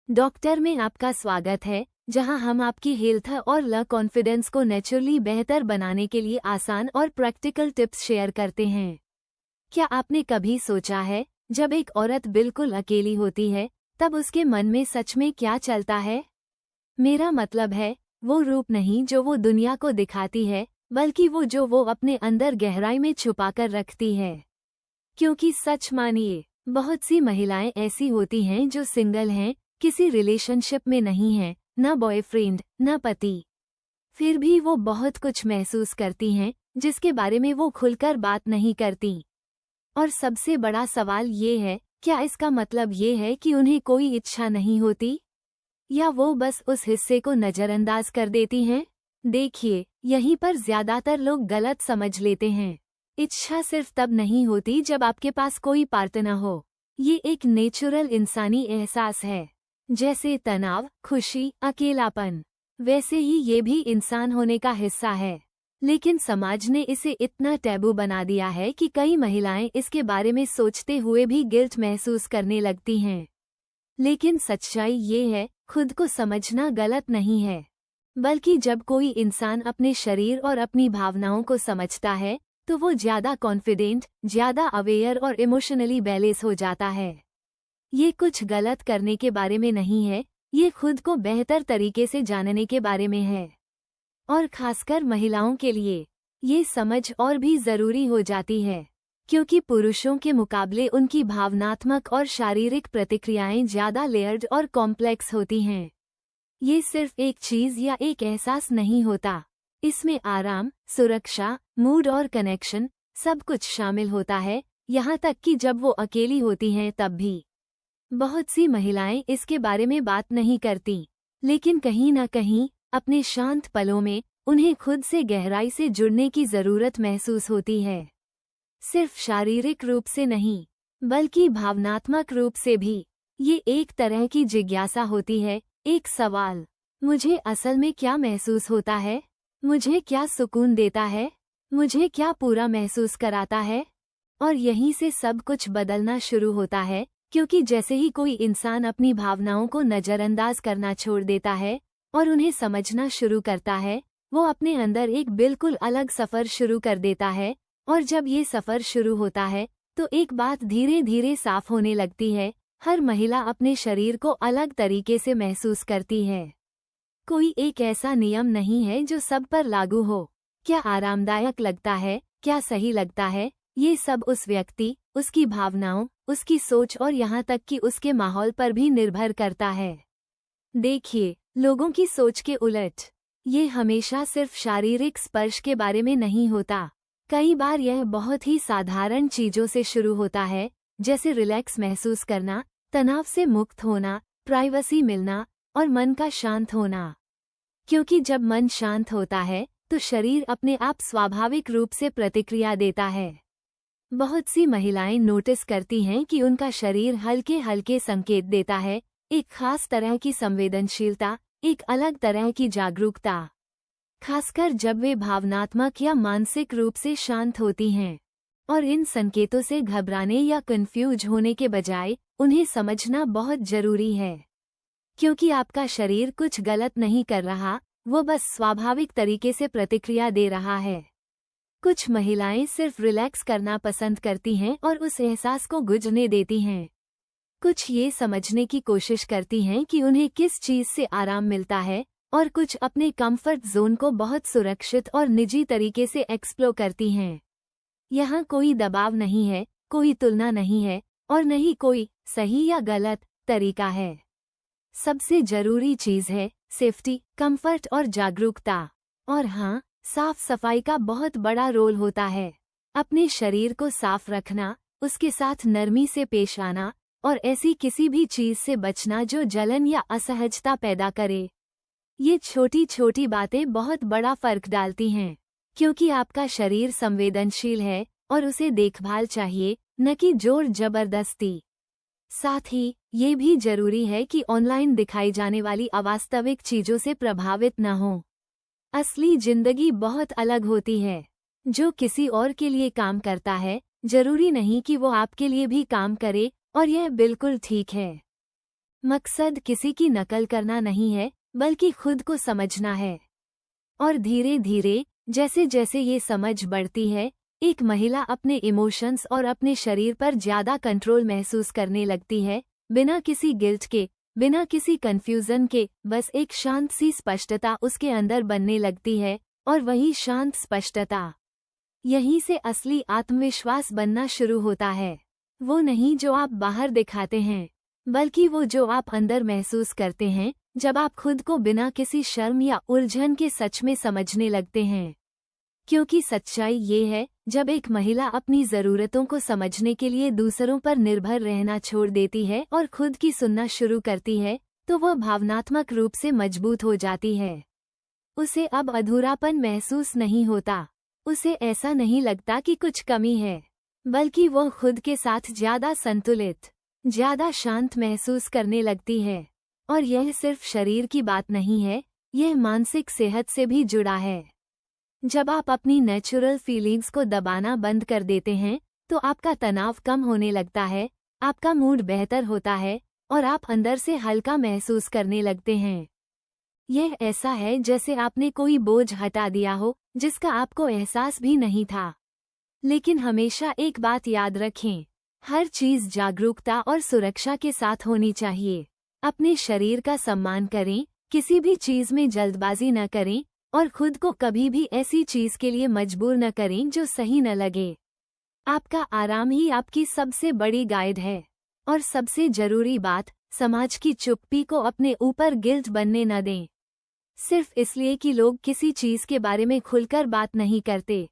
Doctor में आपका स्वागत है, जहां हम आपकी हेल्थ और कॉन्फिडेंस को नेचुरली बेहतर बनाने के लिए आसान और प्रैक्टिकल टिप्स शेयर करते हैं। क्या आपने कभी सोचा है, जब एक औरत बिल्कुल अकेली होती है, तब उसके मन में सच में क्या चलता है? मेरा मतलब है, वो रूप नहीं जो वो दुनिया को दिखाती है, बल्कि वो जो वो अपने अंदर गहराई में छुपाकर रखती है। क्योंकि सच मानिए, बहुत सी महिलाएं ऐसी होती हैं जो सिंगल हैं, किसी रिलेशनशिप में नहीं है, न बॉयफ्रेंड न पति। फिर भी वो बहुत कुछ महसूस करती हैं, जिसके बारे में वो खुलकर बात नहीं करती। और सबसे बड़ा सवाल ये है, क्या इसका मतलब ये है कि उन्हें कोई इच्छा नहीं होती, या वो बस उस हिस्से को नज़रअंदाज कर देती हैं? देखिए, यहीं पर ज्यादातर लोग गलत समझ लेते हैं। इच्छा सिर्फ तब नहीं होती जब आपके पास कोई पार्टनर न हो। ये एक नेचुरल इंसानी एहसास है, जैसे तनाव, खुशी, अकेलापन। वैसे ही ये भी इंसान होने का हिस्सा है। लेकिन समाज ने इसे इतना टैबू बना दिया है कि कई महिलाएं इसके बारे में सोचते हुए भी गिल्ट महसूस करने लगती हैं। लेकिन सच्चाई ये है, खुद को समझना गलत नहीं है, बल्कि जब कोई इंसान अपने शरीर और अपनी भावनाओं को समझता है, तो वो ज्यादा कॉन्फिडेंट, ज्यादा अवेयर और इमोशनली बैलेंस हो जाता है। ये कुछ गलत करने के बारे में नहीं है, ये खुद को बेहतर तरीके से जानने के बारे में है। और खासकर महिलाओं के लिए ये समझ और भी जरूरी हो जाती है, क्योंकि पुरुषों के मुकाबले उनकी भावनात्मक और शारीरिक प्रतिक्रियाएं ज्यादा लेयर्ड और कॉम्प्लेक्स होती हैं। ये सिर्फ एक चीज या एक एहसास नहीं होता, इसमें आराम, सुरक्षा, मूड और कनेक्शन सब कुछ शामिल होता है, यहाँ तक कि जब वो अकेली होती हैं तब भी। बहुत सी महिलाएं इसके बारे में बात नहीं करती, लेकिन कहीं न कहीं अपने शांत पलों में उन्हें खुद से गहराई से जुड़ने की जरूरत महसूस होती है। सिर्फ शारीरिक रूप से नहीं, बल्कि भावनात्मक रूप से भी। ये एक तरह की जिज्ञासा होती है, एक सवाल, मुझे असल में क्या महसूस होता है? मुझे क्या सुकून देता है? मुझे क्या पूरा महसूस कराता है? और यहीं से सब कुछ बदलना शुरू होता है, क्योंकि जैसे ही कोई इंसान अपनी भावनाओं को नज़रअंदाज करना छोड़ देता है और उन्हें समझना शुरू करता है, वो अपने अंदर एक बिल्कुल अलग सफ़र शुरू कर देता है। और जब ये सफ़र शुरू होता है, तो एक बात धीरे धीरे साफ होने लगती है, हर महिला अपने शरीर को अलग तरीके से महसूस करती है। कोई एक ऐसा नियम नहीं है जो सब पर लागू हो। क्या आरामदायक लगता है, क्या सही लगता है, ये सब उस व्यक्ति, उसकी भावनाओं, उसकी सोच और यहाँ तक कि उसके माहौल पर भी निर्भर करता है। देखिए, लोगों की सोच के उलट, ये हमेशा सिर्फ शारीरिक स्पर्श के बारे में नहीं होता। कई बार यह बहुत ही साधारण चीजों से शुरू होता है, जैसे रिलैक्स महसूस करना, तनाव से मुक्त होना, प्राइवेसी मिलना और मन का शांत होना। क्योंकि जब मन शांत होता है, तो शरीर अपने आप स्वाभाविक रूप से प्रतिक्रिया देता है। बहुत सी महिलाएं नोटिस करती हैं कि उनका शरीर हल्के हल्के संकेत देता है, एक खास तरह की संवेदनशीलता, एक अलग तरह की जागरूकता। खासकर जब वे भावनात्मक या मानसिक रूप से शांत होती हैं। और इन संकेतों से घबराने या कंफ्यूज होने के बजाय उन्हें समझना बहुत जरूरी है, क्योंकि आपका शरीर कुछ गलत नहीं कर रहा, वो बस स्वाभाविक तरीके से प्रतिक्रिया दे रहा है। कुछ महिलाएं सिर्फ रिलैक्स करना पसंद करती हैं और उस एहसास को गुजरने देती हैं। कुछ ये समझने की कोशिश करती हैं कि उन्हें किस चीज़ से आराम मिलता है, और कुछ अपने कंफर्ट जोन को बहुत सुरक्षित और निजी तरीके से एक्सप्लोर करती हैं। यहाँ कोई दबाव नहीं है, कोई तुलना नहीं है, और नहीं कोई सही या गलत तरीका है। सबसे जरूरी चीज़ है सेफ्टी, कंफर्ट और जागरूकता। और हाँ, साफ सफाई का बहुत बड़ा रोल होता है। अपने शरीर को साफ रखना, उसके साथ नरमी से पेश आना, और ऐसी किसी भी चीज से बचना जो जलन या असहजता पैदा करे। ये छोटी छोटी बातें बहुत बड़ा फर्क डालती हैं, क्योंकि आपका शरीर संवेदनशील है और उसे देखभाल चाहिए, न कि जोर जबरदस्ती। साथ ही ये भी जरूरी है कि ऑनलाइन दिखाई जाने वाली अवास्तविक चीजों से प्रभावित न हो। असली जिंदगी बहुत अलग होती है। जो किसी और के लिए काम करता है, जरूरी नहीं कि वो आपके लिए भी काम करे, और यह बिल्कुल ठीक है। मकसद किसी की नकल करना नहीं है, बल्कि खुद को समझना है। और धीरे धीरे जैसे जैसे ये समझ बढ़ती है, एक महिला अपने इमोशंस और अपने शरीर पर ज्यादा कंट्रोल महसूस करने लगती है, बिना किसी गिल्ट के, बिना किसी कंफ्यूजन के। बस एक शांत सी स्पष्टता उसके अंदर बनने लगती है, और वही शांत स्पष्टता, यहीं से असली आत्मविश्वास बनना शुरू होता है। वो नहीं जो आप बाहर दिखाते हैं, बल्कि वो जो आप अंदर महसूस करते हैं, जब आप खुद को बिना किसी शर्म या उलझन के सच में समझने लगते हैं। क्योंकि सच्चाई ये है, जब एक महिला अपनी ज़रूरतों को समझने के लिए दूसरों पर निर्भर रहना छोड़ देती है और खुद की सुनना शुरू करती है, तो वह भावनात्मक रूप से मजबूत हो जाती है। उसे अब अधूरापन महसूस नहीं होता। उसे ऐसा नहीं लगता कि कुछ कमी है, बल्कि वह खुद के साथ ज्यादा संतुलित, ज्यादा शांत महसूस करने लगती है। और यह सिर्फ शरीर की बात नहीं है, यह मानसिक सेहत से भी जुड़ा है। जब आप अपनी नेचुरल फीलिंग्स को दबाना बंद कर देते हैं, तो आपका तनाव कम होने लगता है, आपका मूड बेहतर होता है, और आप अंदर से हल्का महसूस करने लगते हैं। यह ऐसा है जैसे आपने कोई बोझ हटा दिया हो, जिसका आपको एहसास भी नहीं था। लेकिन हमेशा एक बात याद रखें, हर चीज जागरूकता और सुरक्षा के साथ होनी चाहिए। अपने शरीर का सम्मान करें, किसी भी चीज में जल्दबाजी न करें, और खुद को कभी भी ऐसी चीज के लिए मजबूर न करें जो सही न लगे। आपका आराम ही आपकी सबसे बड़ी गाइड है। और सबसे जरूरी बात, समाज की चुप्पी को अपने ऊपर गिल्ट बनने न दें, सिर्फ इसलिए कि लोग किसी चीज के बारे में खुलकर बात नहीं करते।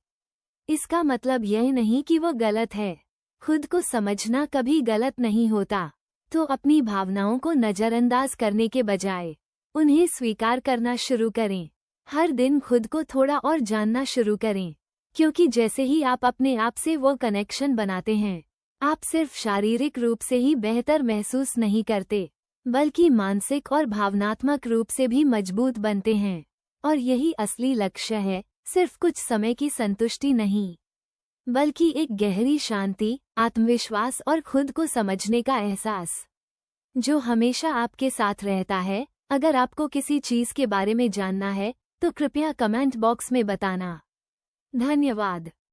इसका मतलब यह नहीं कि वो गलत है। खुद को समझना कभी गलत नहीं होता। तो अपनी भावनाओं को नजरअंदाज करने के बजाय उन्हें स्वीकार करना शुरू करें। हर दिन खुद को थोड़ा और जानना शुरू करें, क्योंकि जैसे ही आप अपने आप से वो कनेक्शन बनाते हैं, आप सिर्फ शारीरिक रूप से ही बेहतर महसूस नहीं करते, बल्कि मानसिक और भावनात्मक रूप से भी मजबूत बनते हैं। और यही असली लक्ष्य है, सिर्फ कुछ समय की संतुष्टि नहीं, बल्कि एक गहरी शांति, आत्मविश्वास और खुद को समझने का एहसास, जो हमेशा आपके साथ रहता है। अगर आपको किसी चीज के बारे में जानना है, तो कृपया कमेंट बॉक्स में बताना। धन्यवाद।